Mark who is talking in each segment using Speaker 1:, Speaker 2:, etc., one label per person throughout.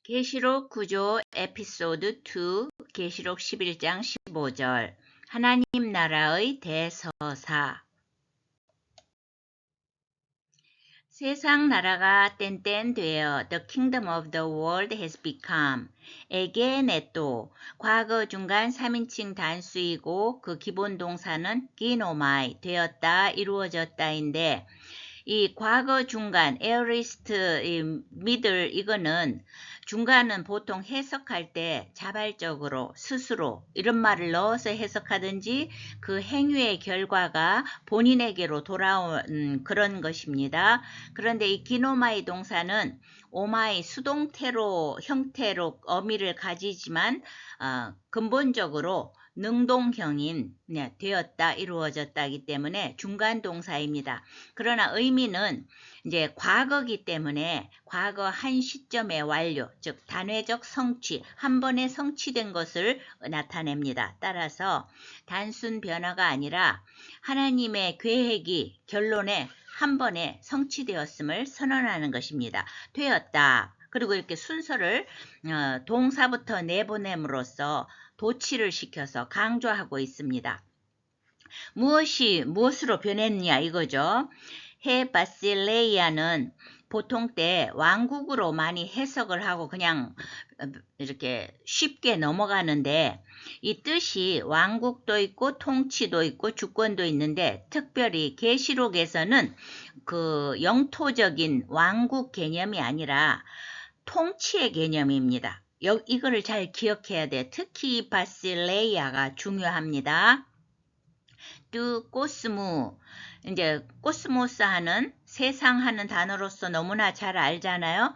Speaker 1: 계시록 구조 에피소드 2 계시록 11장 15절 하나님 나라의 대서사. 세상 나라가 땐땐되어 The kingdom of the world has become 에게네또 과거 중간 3인칭 단수이고 그 기본 동사는 기노마이 되었다 이루어졌다인데 이 과거 중간 에어리스트 미들 이거는 중간은 보통 해석할 때 자발적으로 스스로 이런 말을 넣어서 해석하든지 그 행위의 결과가 본인에게로 돌아온 그런 것입니다. 그런데 이 기노마이 동사는 오마이 수동태로 형태로 어미를 가지지만 근본적으로 능동형인 되었다 이루어졌다기 때문에 중간 동사입니다. 그러나 의미는 이제 과거기 때문에 과거 한 시점의 완료, 즉 단회적 성취, 한 번에 성취된 것을 나타냅니다. 따라서 단순 변화가 아니라 하나님의 계획이 결론에 한 번에 성취되었음을 선언하는 것입니다. 되었다. 그리고 이렇게 순서를 동사부터 내보냄으로써 도치를 시켜서 강조하고 있습니다. 무엇이 무엇으로 변했냐 이거죠. 해 바실레이아는 보통 때 왕국으로 많이 해석을 하고 그냥 이렇게 쉽게 넘어가는데 이 뜻이 왕국도 있고 통치도 있고 주권도 있는데 특별히 계시록에서는 그 영토적인 왕국 개념이 아니라 통치의 개념입니다. 이거를 잘 기억해야 돼. 특히 바실레이아가 중요합니다. 뚜 코스무, 이제 코스모스 하는 세상 하는 단어로서 너무나 잘 알잖아요.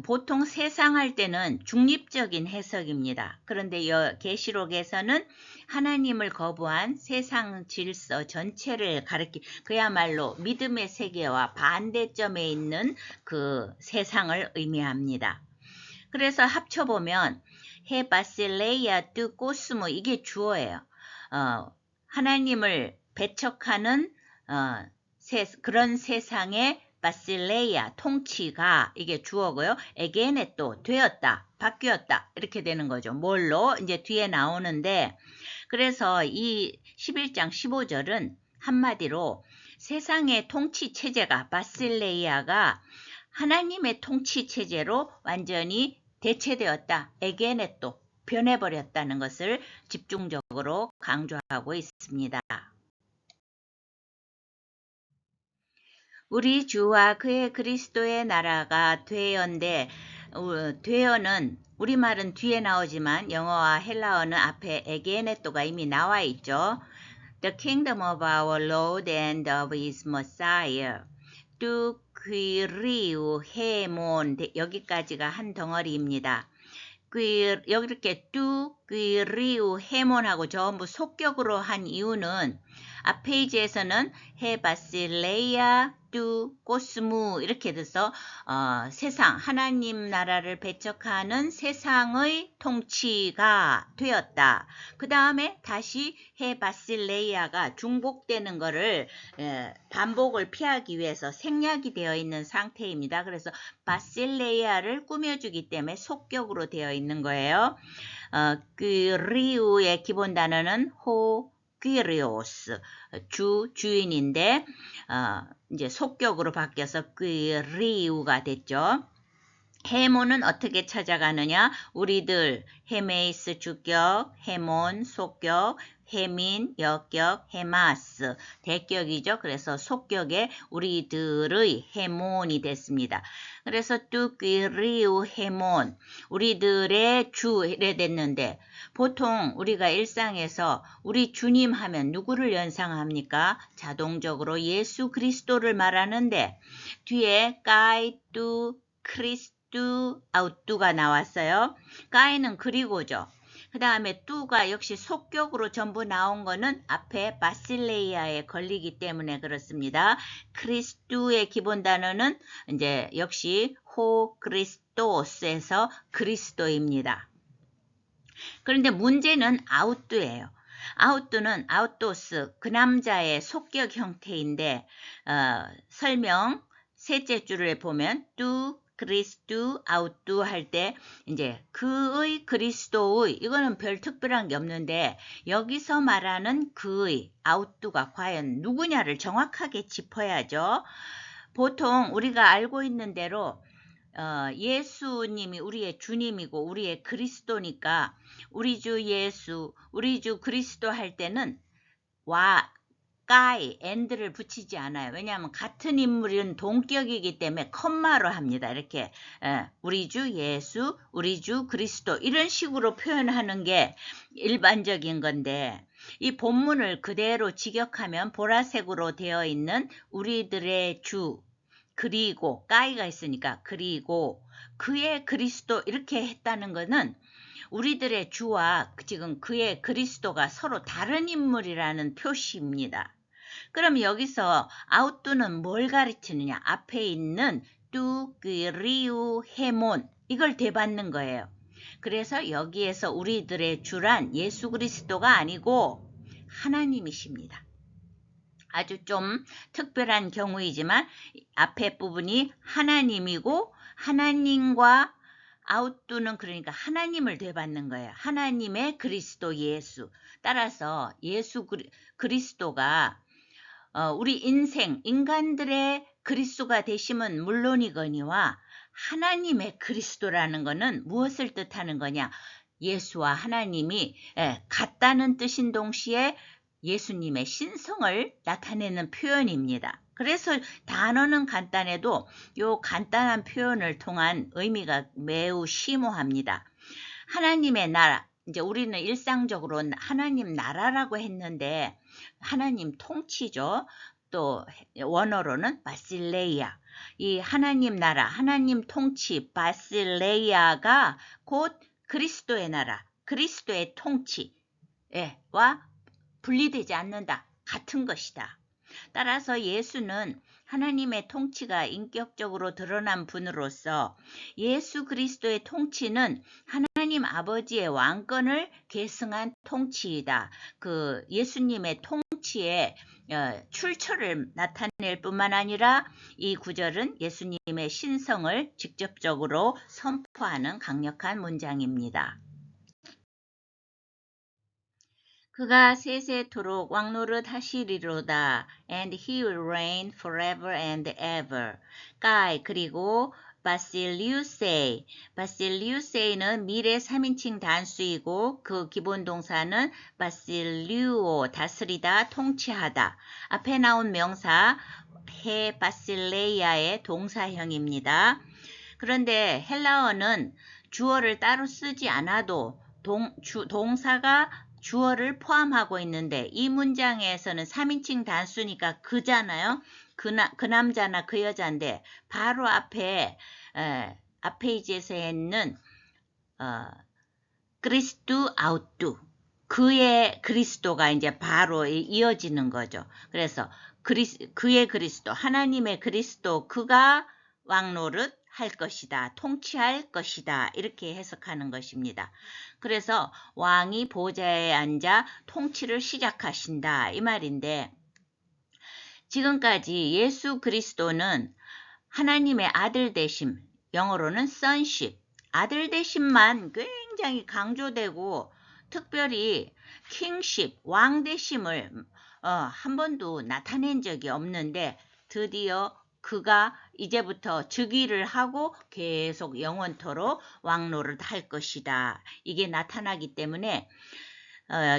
Speaker 1: 보통 세상 할 때는 중립적인 해석입니다. 그런데 계시록에서는 하나님을 거부한 세상 질서 전체를 그야말로 믿음의 세계와 반대점에 있는 그 세상을 의미합니다. 그래서 합쳐보면 해 바실레이아 뚜 코스모 이게 주어예요. 하나님을 배척하는 그런 세상의 바실레이아 통치가 이게 주어고요. 에게네 또 되었다, 바뀌었다 이렇게 되는 거죠. 뭘로? 이제 뒤에 나오는데 그래서 이 11장 15절은 한마디로 세상의 통치 체제가 바실레이아가 하나님의 통치 체제로 완전히 대체되었다. 에게네 또 변해버렸다는 것을 집중적으로 강조하고 있습니다. 우리 주와 그의 그리스도의 나라가 되어인데 되어는 우리말은 뒤에 나오지만 영어와 헬라어는 앞에 에게네토가 이미 나와 있죠. The kingdom of our Lord and of his Messiah. 뚜 귀리우 헤몬 여기까지가 한 덩어리입니다. 여기 이렇게 뚜 귀리우 헤몬하고 전부 속격으로 한 이유는 앞 페이지에서는 해 바실레이아 뚜 코스무 이렇게 돼서 세상 하나님 나라를 배척하는 세상의 통치가 되었다. 그 다음에 다시 해 바실레이아가 중복되는 것을 반복을 피하기 위해서 생략이 되어 있는 상태입니다. 그래서 바실레이아를 꾸며주기 때문에 속격으로 되어 있는 거예요. 귀리우의 기본 단어는 귀리오스 주인인데 이제 속격으로 바뀌어서 귀리우가 됐죠. 헤몬은 어떻게 찾아가느냐? 우리들 헤메이스 주격, 헤몬 속격, 헤민 역격, 헤마스 대격이죠. 그래서 속격에 우리들의 헤몬이 됐습니다. 그래서 뚜귀리우 헤몬 우리들의 주래 됐는데 보통 우리가 일상에서 우리 주님 하면 누구를 연상합니까? 자동적으로 예수 그리스도를 말하는데 뒤에 까이 뚜 크리스두 아웃두가 나왔어요. 까이는 그리고죠. 그 다음에 뚜가 역시 속격으로 전부 나온 거는 앞에 바실레이아에 걸리기 때문에 그렇습니다. 크리스두의 기본 단어는 이제 역시 호크리스토스에서 그리스도입니다. 그런데 문제는 아웃두예요. 아웃두는 아웃도스 그 남자의 속격 형태인데 설명 셋째 줄을 보면 뚜 그리스도 아웃도 할 때 이제 그의 그리스도의 이거는 별 특별한 게 없는데 여기서 말하는 그의 아웃도가 과연 누구냐를 정확하게 짚어야죠. 보통 우리가 알고 있는 대로 예수님이 우리의 주님이고 우리의 그리스도니까 우리 주 예수, 우리 주 그리스도 할 때는 와, 까이, and를 붙이지 않아요. 왜냐하면 같은 인물은 동격이기 때문에 컴마로 합니다. 이렇게 우리 주 예수, 우리 주 그리스도 이런 식으로 표현하는 게 일반적인 건데 이 본문을 그대로 직역하면 보라색으로 되어 있는 우리들의 주 그리고 까이가 있으니까 그리고 그의 그리스도 이렇게 했다는 것은 우리들의 주와 지금 그의 그리스도가 서로 다른 인물이라는 표시입니다. 그럼 여기서 아웃두는 뭘 가르치느냐? 앞에 있는 뚜, 그리우, 헤몬 이걸 대받는 거예요. 그래서 여기에서 우리들의 주란 예수 그리스도가 아니고 하나님이십니다. 아주 좀 특별한 경우이지만 앞에 부분이 하나님이고 하나님과 아웃두는 그러니까 하나님을 되받는 거예요. 하나님의 그리스도 예수. 따라서 예수 그리스도가 우리 인간들의 그리스도가 되심은 물론이거니와 하나님의 그리스도라는 것은 무엇을 뜻하는 거냐? 예수와 하나님이 같다는 뜻인 동시에 예수님의 신성을 나타내는 표현입니다. 그래서 단어는 간단해도 이 간단한 표현을 통한 의미가 매우 심오합니다. 하나님의 나라, 이제 우리는 일상적으로 하나님 나라라고 했는데 하나님 통치죠. 또 원어로는 바실레이아. 이 하나님 나라, 하나님 통치, 바실레이아가 곧 그리스도의 나라, 그리스도의 통치와 분리되지 않는다. 같은 것이다. 따라서 예수는 하나님의 통치가 인격적으로 드러난 분으로서 예수 그리스도의 통치는 하나님 아버지의 왕권을 계승한 통치이다. 그 예수님의 통치의 출처를 나타낼 뿐만 아니라 이 구절은 예수님의 신성을 직접적으로 선포하는 강력한 문장입니다. 그가 세세토록 왕노릇 하시리로다. And he will reign forever and ever. 까이 그리고 바실리우세이. 바실리우세이는 미래 3인칭 단수이고 그 기본 동사는 바실리우오 다스리다 통치하다. 앞에 나온 명사 해 바실레이아의 동사형입니다. 그런데 헬라어는 주어를 따로 쓰지 않아도 동사가 주어를 포함하고 있는데 이 문장에서는 3인칭 단수니까 그잖아요. 그 남자나 그 여자인데 바로 앞에 페이지에서 했는 그리스도 아웃두 그의 그리스도가 이제 바로 이어지는 거죠. 그래서 그의 그리스도 하나님의 그리스도 그가 왕노릇 할 것이다. 통치할 것이다. 이렇게 해석하는 것입니다. 그래서 왕이 보좌에 앉아 통치를 시작하신다. 이 말인데 지금까지 예수 그리스도는 하나님의 아들 되심, 영어로는 sonship, 아들 되심만 굉장히 강조되고 특별히 kingship, 왕 되심을 한 번도 나타낸 적이 없는데 드디어 그가 이제부터 즉위를 하고 계속 영원토록 왕노를 할 것이다. 이게 나타나기 때문에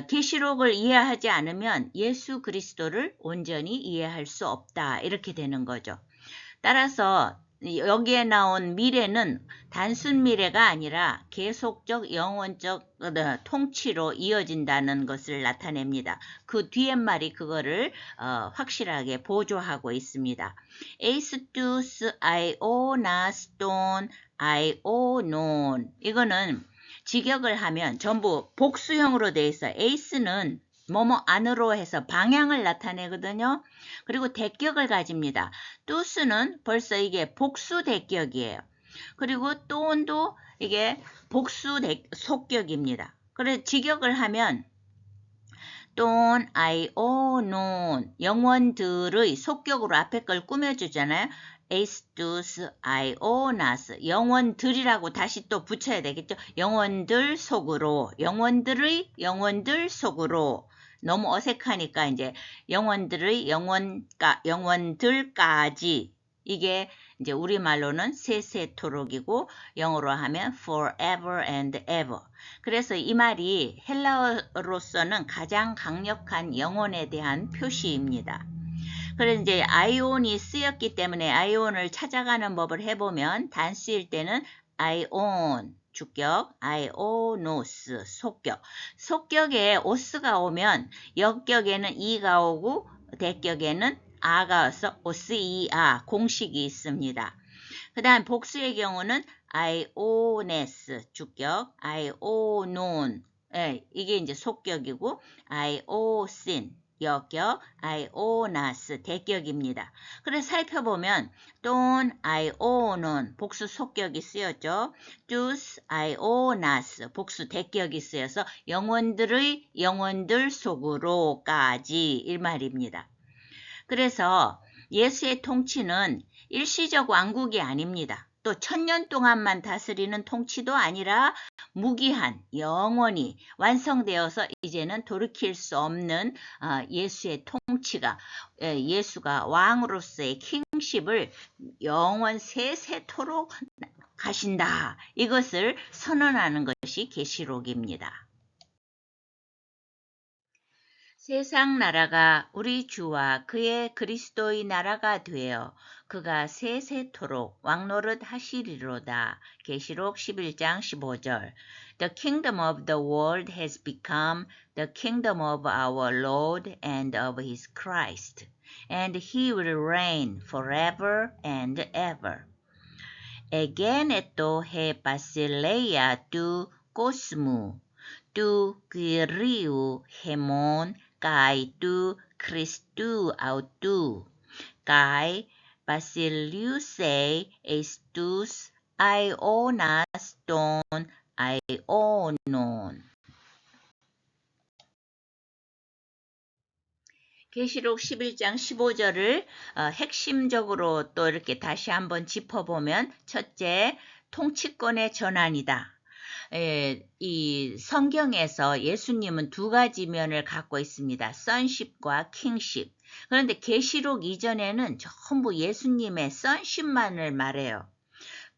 Speaker 1: 계시록을 이해하지 않으면 예수 그리스도를 온전히 이해할 수 없다. 이렇게 되는 거죠. 따라서 여기에 나온 미래는 단순 미래가 아니라 계속적 영원적 통치로 이어진다는 것을 나타냅니다. 그 뒤에 말이 그거를 확실하게 보조하고 있습니다. 에이스투스 아이오나 스톤 아이오논 이거는 직역을 하면 전부 복수형으로 되어 있어요. 에이스는 뭐뭐 안으로 해서 방향을 나타내거든요. 그리고 대격을 가집니다. 투스는 벌써 이게 복수 대격이에요. 그리고 또온도 이게 복수 속격입니다. 그래서 직역을 하면 돈, 아이, 오, 논 영원들의 속격으로 앞에 걸 꾸며주잖아요. 에스투스 아이오나스 영혼들이라고 다시 또 붙여야 되겠죠. 영혼들 속으로 영혼들 속으로 너무 어색하니까 이제 영혼들의 영혼들까지 이게 이제 우리말로는 세세토록이고 영어로 하면 forever and ever. 그래서 이 말이 헬라어로서는 가장 강력한 영혼에 대한 표시입니다. 그래서 이제 아이온이 쓰였기 때문에 아이온을 찾아가는 법을 해보면 단수일 때는 아이온 주격, 아이오노스 속격. 속격에 오스가 오면 역격에는 이가 오고 대격에는 아가 와서 오스이아 공식이 있습니다. 그 다음 복수의 경우는 아이오네스 주격, 아이오논 이게 이제 속격이고 아이오신 역격, 아이오나스 대격입니다. 그래서 살펴보면 돈, 아이오논 복수 속격이 쓰였죠. 두스, 아이오나스 복수 대격이 쓰여서 영혼들 속으로까지 이 말입니다. 그래서 예수의 통치는 일시적 왕국이 아닙니다. 또 1000년 동안만 다스리는 통치도 아니라 무기한 영원히 완성되어서 이제는 돌이킬 수 없는 예수의 통치가 예수가 왕으로서의 킹십을 영원 세세토록 가신다. 이것을 선언하는 것이 계시록입니다. 세상 나라가 우리 주와 그의 그리스도의 나라가 되어 그가 세세토록 왕노릇 하시리로다. 계시록 11장 15절. The kingdom of the world has become the kingdom of our Lord and of his Christ, and he will reign forever and ever. Egeneto he basileia tu cosmu, tu Kyriou hemon kai tu Christou autou, kai Basiliusei estus aionas ton aionon. 계시록 11장 15절을 핵심적으로 또 이렇게 다시 한번 짚어보면 첫째, 통치권의 전환이다. 이 성경에서 예수님은 두 가지 면을 갖고 있습니다. sonship과 kingship. 그런데 계시록 이전에는 전부 예수님의 sonship만을 말해요.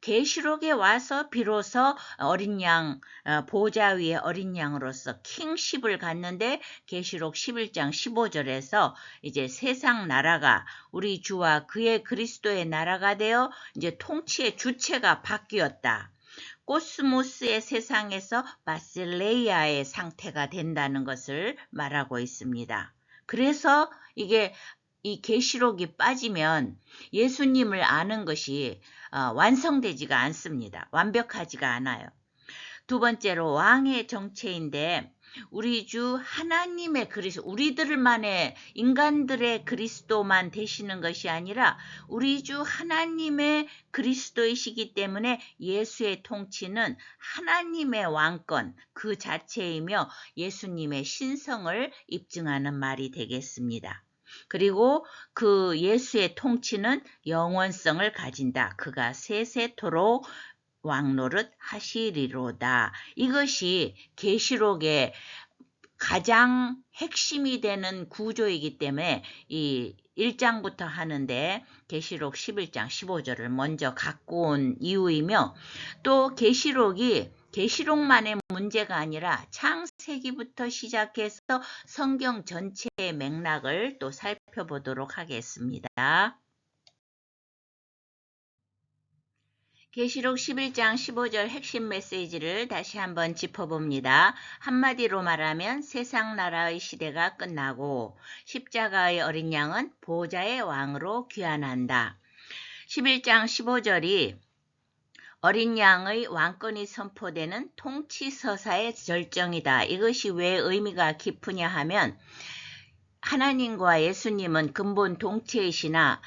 Speaker 1: 계시록에 와서 비로소 어린 양 보좌 위에 어린 양으로서 킹십을 갖는데 계시록 11장 15절에서 이제 세상 나라가 우리 주와 그의 그리스도의 나라가 되어 이제 통치의 주체가 바뀌었다. 코스모스의 세상에서 바실레이아의 상태가 된다는 것을 말하고 있습니다. 그래서 이게 이 계시록이 빠지면 예수님을 아는 것이 완성되지가 않습니다. 완벽하지가 않아요. 두 번째로 왕의 정체인데 우리 주 하나님의 그리스도, 우리들만의 인간들의 그리스도만 되시는 것이 아니라 우리 주 하나님의 그리스도이시기 때문에 예수의 통치는 하나님의 왕권 그 자체이며 예수님의 신성을 입증하는 말이 되겠습니다. 그리고 그 예수의 통치는 영원성을 가진다. 그가 세세토록 왕노릇 하시리로다. 이것이 계시록의 가장 핵심이 되는 구조이기 때문에 이 1장부터 하는데 계시록 11장 15절을 먼저 갖고 온 이유이며 또 계시록이 계시록만의 문제가 아니라 창세기부터 시작해서 성경 전체의 맥락을 또 살펴보도록 하겠습니다. 계시록 11장 15절 핵심 메시지를 다시 한번 짚어봅니다. 한마디로 말하면 세상 나라의 시대가 끝나고 십자가의 어린 양은 보좌의 왕으로 귀환한다. 11장 15절이 어린 양의 왕권이 선포되는 통치서사의 절정이다. 이것이 왜 의미가 깊으냐 하면 하나님과 예수님은 근본 동체이시나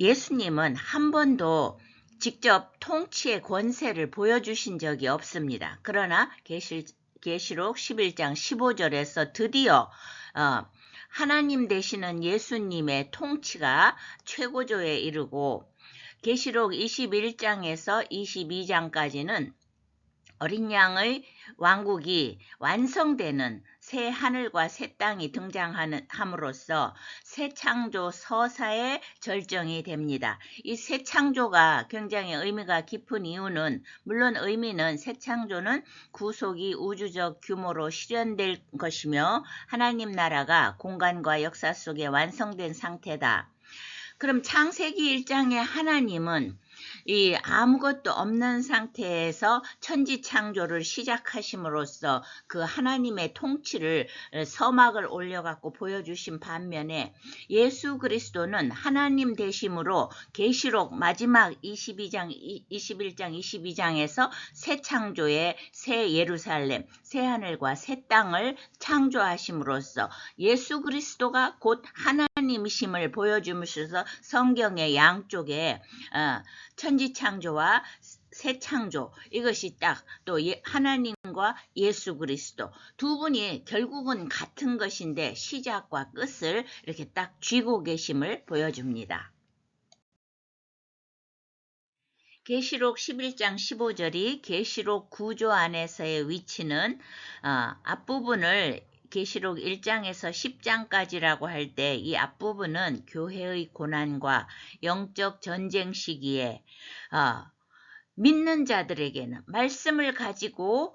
Speaker 1: 예수님은 한 번도 직접 통치의 권세를 보여주신 적이 없습니다. 그러나 계시록 11장 15절에서 드디어 하나님 되시는 예수님의 통치가 최고조에 이르고 계시록 21장에서 22장까지는 어린 양의 왕국이 완성되는 새 하늘과 새 땅이 등장함으로써 새 창조 서사의 절정이 됩니다. 이 새 창조가 굉장히 의미가 깊은 이유는 물론 의미는 새 창조는 구속이 우주적 규모로 실현될 것이며 하나님 나라가 공간과 역사 속에 완성된 상태다. 그럼 창세기 1장의 하나님은 이 아무것도 없는 상태에서 천지 창조를 시작하심으로써 그 하나님의 통치를 서막을 올려갖고 보여주신 반면에 예수 그리스도는 하나님 되심으로 계시록 마지막 21장, 22장에서 새 창조의 새 예루살렘, 새 하늘과 새 땅을 창조하심으로써 예수 그리스도가 곧 하나님이심을 보여주면서 성경의 양쪽에 천지 창조와 새 창조, 이것이 딱 또 하나님과 예수 그리스도 두 분이 결국은 같은 것인데 시작과 끝을 이렇게 딱 쥐고 계심을 보여줍니다. 계시록 11장 15절이 계시록 구조 안에서의 위치는 앞부분을 계시록 1장에서 10장까지라고 할 때 이 앞부분은 교회의 고난과 영적 전쟁 시기에 믿는 자들에게는 말씀을 가지고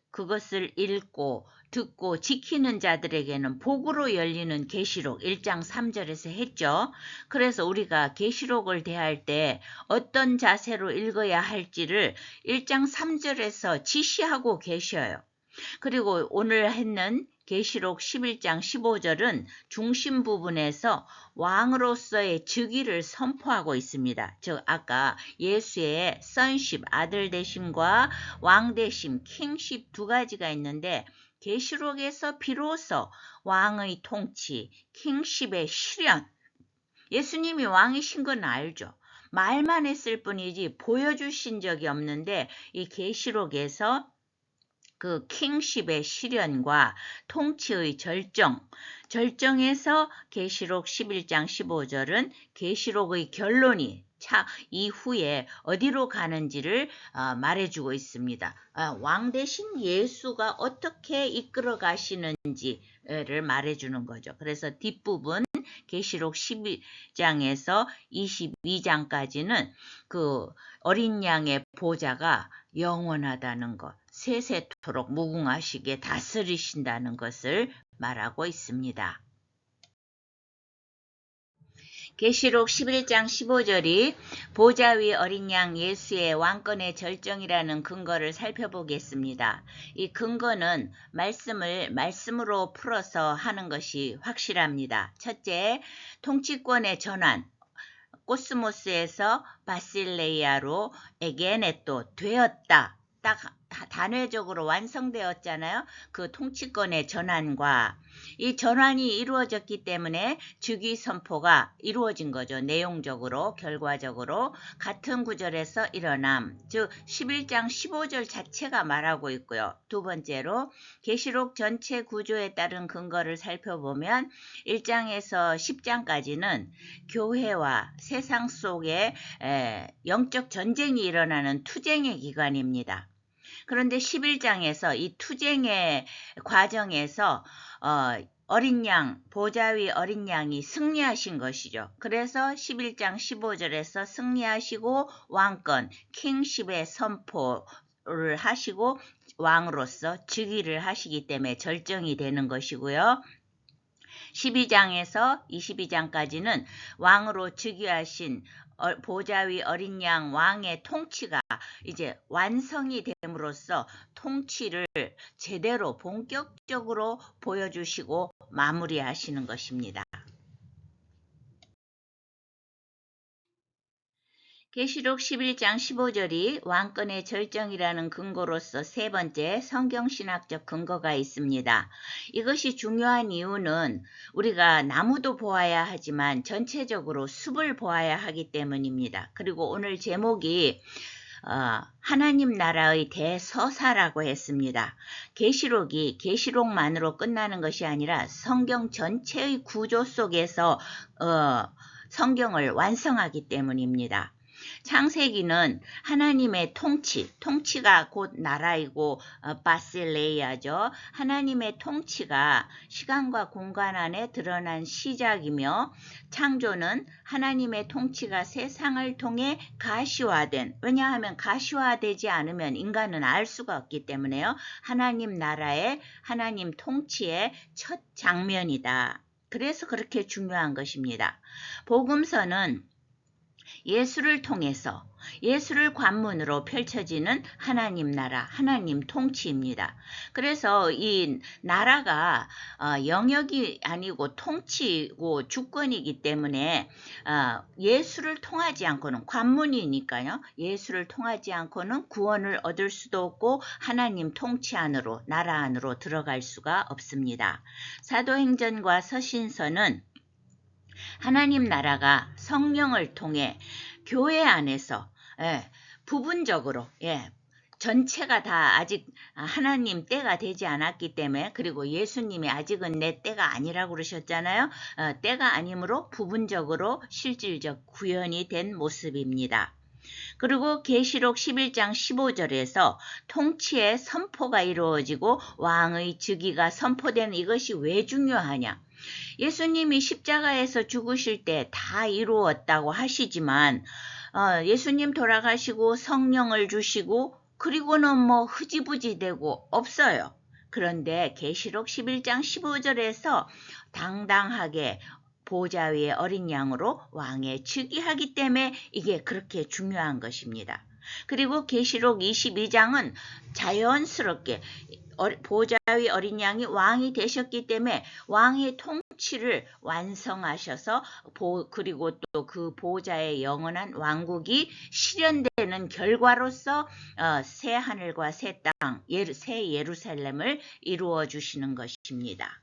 Speaker 1: 그것을 읽고 듣고 지키는 자들에게는 복으로 열리는 계시록 1장 3절에서 했죠. 그래서 우리가 계시록을 대할 때 어떤 자세로 읽어야 할지를 1장 3절에서 지시하고 계셔요. 그리고 오늘 했는 계시록 11장 15절은 중심 부분에서 왕으로서의 즉위를 선포하고 있습니다. 즉 아까 예수의 sonship, 아들 되심과 왕 되심, kingship 두 가지가 있는데 계시록에서 비로소 왕의 통치, kingship의 실현, 예수님이 왕이신 건 알죠. 말만 했을 뿐이지 보여주신 적이 없는데 이 계시록에서 그 킹십의 실현과 통치의 절정에서 계시록 11장 15절은 계시록의 결론이 이후에 어디로 가는지를 말해주고 있습니다. 왕 대신 예수가 어떻게 이끌어 가시는지를 말해주는 거죠. 그래서 뒷부분 계시록 12장에서 22장까지는 그 어린 양의 보좌가 영원하다는 것, 세세토록 무궁하시게 다스리신다는 것을 말하고 있습니다. 계시록 11장 15절이 보좌 위 어린 양 예수의 왕권의 절정이라는 근거를 살펴보겠습니다. 이 근거는 말씀으로 풀어서 하는 것이 확실합니다. 첫째, 통치권의 전환. 코스모스에서 바실레이아로 에게네또 되었다. 딱 단회적으로 완성되었잖아요. 그 통치권의 전환과 이 전환이 이루어졌기 때문에 즉위 선포가 이루어진 거죠. 내용적으로 결과적으로 같은 구절에서 일어남, 즉 11장 15절 자체가 말하고 있고요. 두 번째로 계시록 전체 구조에 따른 근거를 살펴보면 1장에서 10장까지는 교회와 세상 속에 영적 전쟁이 일어나는 투쟁의 기간입니다. 그런데 11장에서 이 투쟁의 과정에서 어린 양, 보좌 위 어린 양이 승리하신 것이죠. 그래서 11장 15절에서 승리하시고 왕권, 킹십의 선포를 하시고 왕으로서 즉위를 하시기 때문에 절정이 되는 것이고요. 12장에서 22장까지는 왕으로 즉위하신 보좌 위 어린 양 왕의 통치가 이제 완성이 됨으로써 통치를 제대로 본격적으로 보여주시고 마무리하시는 것입니다. 계시록 11장 15절이 왕권의 절정이라는 근거로서 세 번째 성경신학적 근거가 있습니다. 이것이 중요한 이유는 우리가 나무도 보아야 하지만 전체적으로 숲을 보아야 하기 때문입니다. 그리고 오늘 제목이 하나님 나라의 대서사라고 했습니다. 계시록이 계시록만으로 끝나는 것이 아니라 성경 전체의 구조 속에서 성경을 완성하기 때문입니다. 창세기는 하나님의 통치가 곧 나라이고 바실레이아죠. 하나님의 통치가 시간과 공간 안에 드러난 시작이며 창조는 하나님의 통치가 세상을 통해 가시화된, 왜냐하면 가시화되지 않으면 인간은 알 수가 없기 때문에요. 하나님 나라의 하나님 통치의 첫 장면이다. 그래서 그렇게 중요한 것입니다. 복음서는 예수를 통해서 예수를 관문으로 펼쳐지는 하나님 나라, 하나님 통치입니다. 그래서 이 나라가 영역이 아니고 통치고 주권이기 때문에 예수를 통하지 않고는, 관문이니까요. 예수를 통하지 않고는 구원을 얻을 수도 없고 하나님 통치 안으로, 나라 안으로 들어갈 수가 없습니다. 사도행전과 서신서는 하나님 나라가 성령을 통해 교회 안에서 부분적으로 전체가 다 아직 하나님 때가 되지 않았기 때문에, 그리고 예수님이 아직은 내 때가 아니라고 그러셨잖아요. 때가 아니므로 부분적으로 실질적 구현이 된 모습입니다. 그리고 계시록 11장 15절에서 통치의 선포가 이루어지고 왕의 즉위가 선포되는 이것이 왜 중요하냐? 예수님이 십자가에서 죽으실 때 다 이루었다고 하시지만 예수님 돌아가시고 성령을 주시고 그리고는 뭐 흐지부지 되고 없어요. 그런데 계시록 11장 15절에서 당당하게 보좌 위에 어린 양으로 왕에 즉위하기 때문에 이게 그렇게 중요한 것입니다. 그리고 계시록 22장은 자연스럽게 보좌 위 어린 양이 왕이 되셨기 때문에 왕의 통치를 완성하셔서 그리고 또 그 보좌의 영원한 왕국이 실현되는 결과로서 새 하늘과 새 땅, 새 예루살렘을 이루어 주시는 것입니다.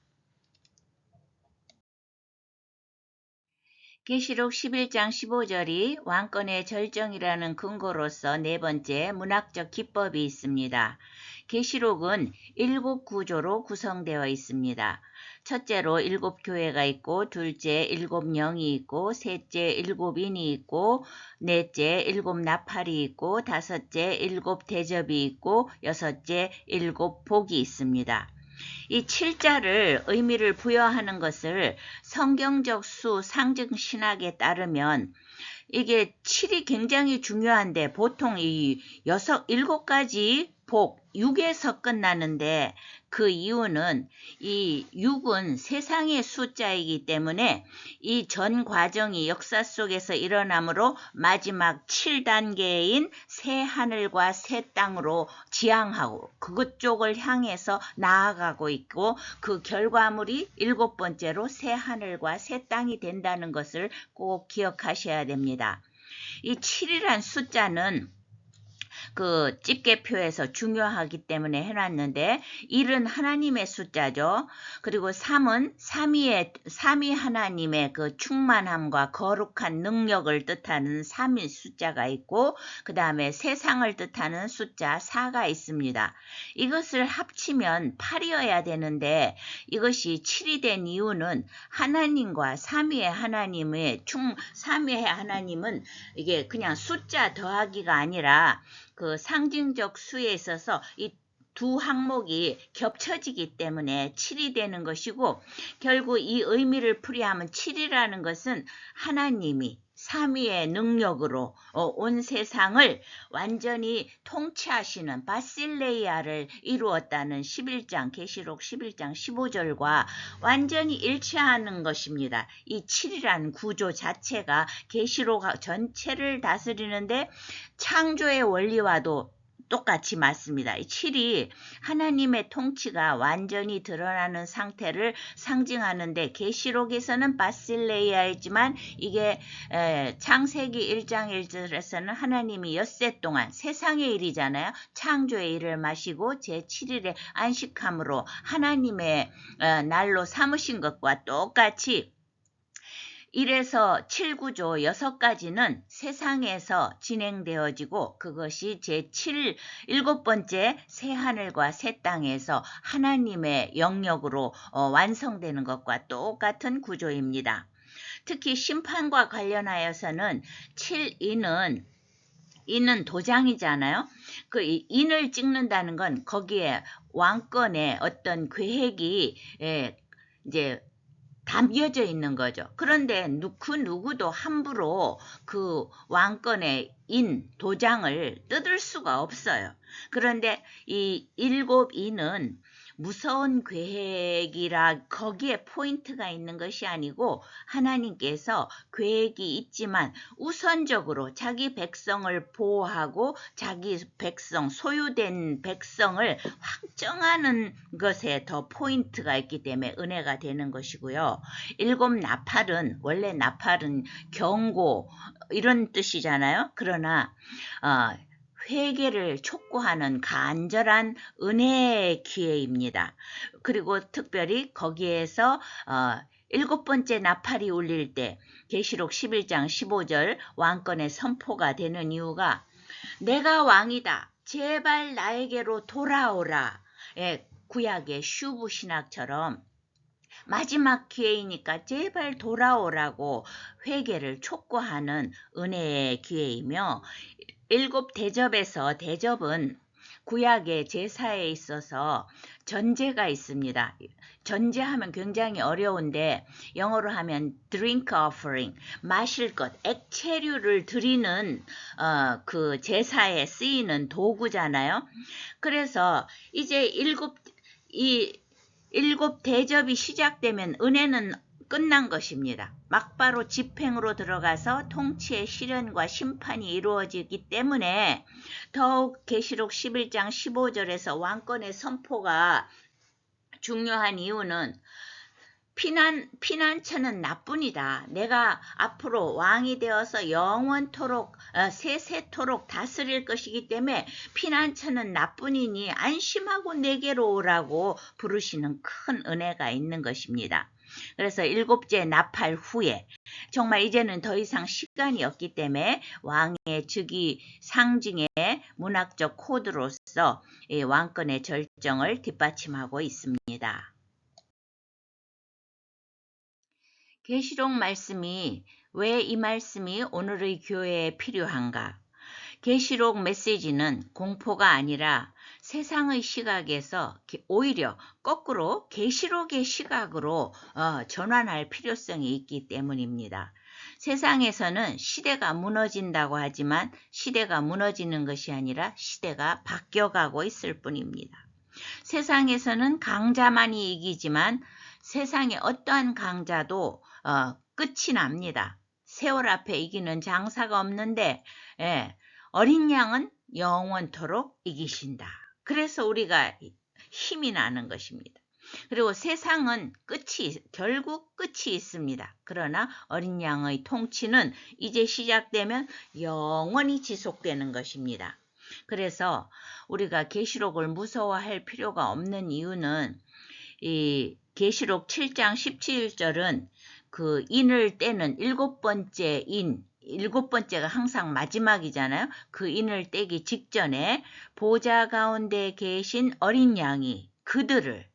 Speaker 1: 계시록 11장 15절이 왕권의 절정이라는 근거로서 네 번째 문학적 기법이 있습니다. 계시록은 7구조로 구성되어 있습니다. 첫째로 7교회가 있고, 둘째 7영이 있고, 셋째 7인이 있고, 넷째 7나팔이 있고, 다섯째 7대접이 있고, 여섯째 7복이 있습니다. 이 7자를 의미를 부여하는 것을 성경적 수 상징 신학에 따르면 이게 7이 굉장히 중요한데 보통 이 7가지 복 6에서 끝나는데 그 이유는 이 6은 세상의 숫자이기 때문에 이 전 과정이 역사 속에서 일어나므로 마지막 7단계인 새 하늘과 새 땅으로 지향하고 그쪽을 향해서 나아가고 있고, 그 결과물이 7번째로 새 하늘과 새 땅이 된다는 것을 꼭 기억하셔야 됩니다. 이 7이란 숫자는 그 집게표에서 중요하기 때문에 해놨는데 1은 하나님의 숫자죠. 그리고 3은 삼위 하나님의 그 충만함과 거룩한 능력을 뜻하는 3의 숫자가 있고, 그 다음에 세상을 뜻하는 숫자 4가 있습니다. 이것을 합치면 8이어야 되는데 이것이 7이 된 이유는 하나님과 삼위의 하나님은 이게 그냥 숫자 더하기가 아니라 그 상징적 수에 있어서 이 두 항목이 겹쳐지기 때문에 7이 되는 것이고, 결국 이 의미를 풀이하면 7이라는 것은 하나님이 삼위의 능력으로 온 세상을 완전히 통치하시는 바실레이아를 이루었다는 계시록 11장 15절과 완전히 일치하는 것입니다. 이 7이라는 구조 자체가 계시록 전체를 다스리는데 창조의 원리와도 똑같이 맞습니다. 7이 하나님의 통치가 완전히 드러나는 상태를 상징하는데 계시록에서는 바실레이아이지만 이게 창세기 1장 1절에서는 하나님이 엿새 동안 세상의 일이잖아요. 창조의 일을 마시고 제7일에 안식함으로 하나님의 날로 삼으신 것과 똑같이 1에서 7구조 6가지는 세상에서 진행되어지고 그것이 제7번째 새하늘과 새 땅에서 하나님의 영역으로 완성되는 것과 똑같은 구조입니다. 특히 심판과 관련하여서는 7인은 인은 도장이잖아요. 그 인을 찍는다는 건 거기에 왕권의 어떤 계획이 이제 담겨져 있는 거죠. 그런데 그 누구도 함부로 그 왕권의 도장을 뜯을 수가 없어요. 그런데 이 7인은 무서운 계획이라 거기에 포인트가 있는 것이 아니고 하나님께서 계획이 있지만 우선적으로 자기 백성을 보호하고 자기 백성, 소유된 백성을 확정하는 것에 더 포인트가 있기 때문에 은혜가 되는 것이고요. 7나팔은 원래 나팔은 경고 이런 뜻이잖아요. 그러나 회개를 촉구하는 간절한 은혜의 기회입니다. 그리고 특별히 거기에서 7번째 나팔이 울릴 때 계시록 11장 15절 왕권의 선포가 되는 이유가 내가 왕이다. 제발 나에게로 돌아오라. 구약의 슈브 신학처럼 마지막 기회이니까 제발 돌아오라고 회개를 촉구하는 은혜의 기회이며 7대접에서 대접은 구약의 제사에 있어서 전제가 있습니다. 전제하면 굉장히 어려운데 영어로 하면 drink offering, 마실 것, 액체류를 드리는 그 제사에 쓰이는 도구잖아요. 그래서 이제 일곱 대접이 시작되면 은혜는 끝난 것입니다. 막바로 집행으로 들어가서 통치의 실현과 심판이 이루어지기 때문에 더욱 계시록 11장 15절에서 왕권의 선포가 중요한 이유는 피난처는 나뿐이다. 내가 앞으로 왕이 되어서 영원토록 세세토록 다스릴 것이기 때문에 피난처는 나뿐이니 안심하고 내게로 오라고 부르시는 큰 은혜가 있는 것입니다. 그래서 7째 나팔 후에 정말 이제는 더 이상 시간이 없기 때문에 왕의 즉위 상징의 문학적 코드로서 왕권의 절정을 뒷받침하고 있습니다. 계시록 말씀이 왜 이 말씀이 오늘의 교회에 필요한가? 계시록 메시지는 공포가 아니라 세상의 시각에서 오히려 거꾸로 계시록의 시각으로 전환할 필요성이 있기 때문입니다. 세상에서는 시대가 무너진다고 하지만 시대가 무너지는 것이 아니라 시대가 바뀌어가고 있을 뿐입니다. 세상에서는 강자만이 이기지만 세상의 어떠한 강자도 끝이 납니다. 세월 앞에 이기는 장사가 없는데 어린 양은 영원토록 이기신다. 그래서 우리가 힘이 나는 것입니다. 그리고 세상은 결국 끝이 있습니다. 그러나 어린 양의 통치는 이제 시작되면 영원히 지속되는 것입니다. 그래서 우리가 계시록을 무서워할 필요가 없는 이유는 이 계시록 7장 17절은 그 인을 떼는 7번째 인, 7번째가 항상 마지막이잖아요. 그 인을 떼기 직전에 보좌 가운데 계신 어린 양이 그들을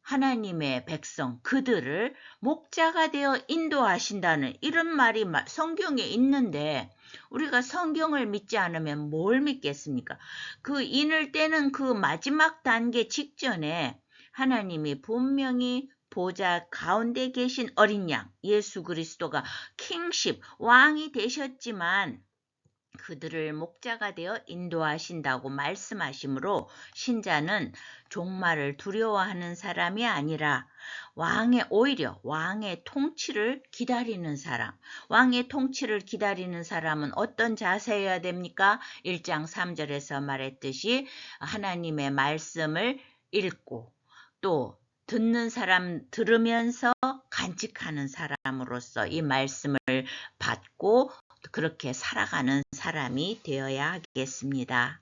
Speaker 1: 하나님의 백성 그들을 목자가 되어 인도하신다는 이런 말이 성경에 있는데 우리가 성경을 믿지 않으면 뭘 믿겠습니까? 그 인을 떼는 그 마지막 단계 직전에 하나님이 분명히 보좌 가운데 계신 어린 양 예수 그리스도가 킹십 왕이 되셨지만 그들을 목자가 되어 인도하신다고 말씀하시므로 신자는 종말을 두려워하는 사람이 아니라 오히려 왕의 통치를 기다리는 사람, 왕의 통치를 기다리는 사람은 어떤 자세여야 됩니까? 1장 3절에서 말했듯이 하나님의 말씀을 읽고 또 듣는 사람 들으면서 간직하는 사람으로서 이 말씀을 받고 그렇게 살아가는 사람이 되어야 하겠습니다.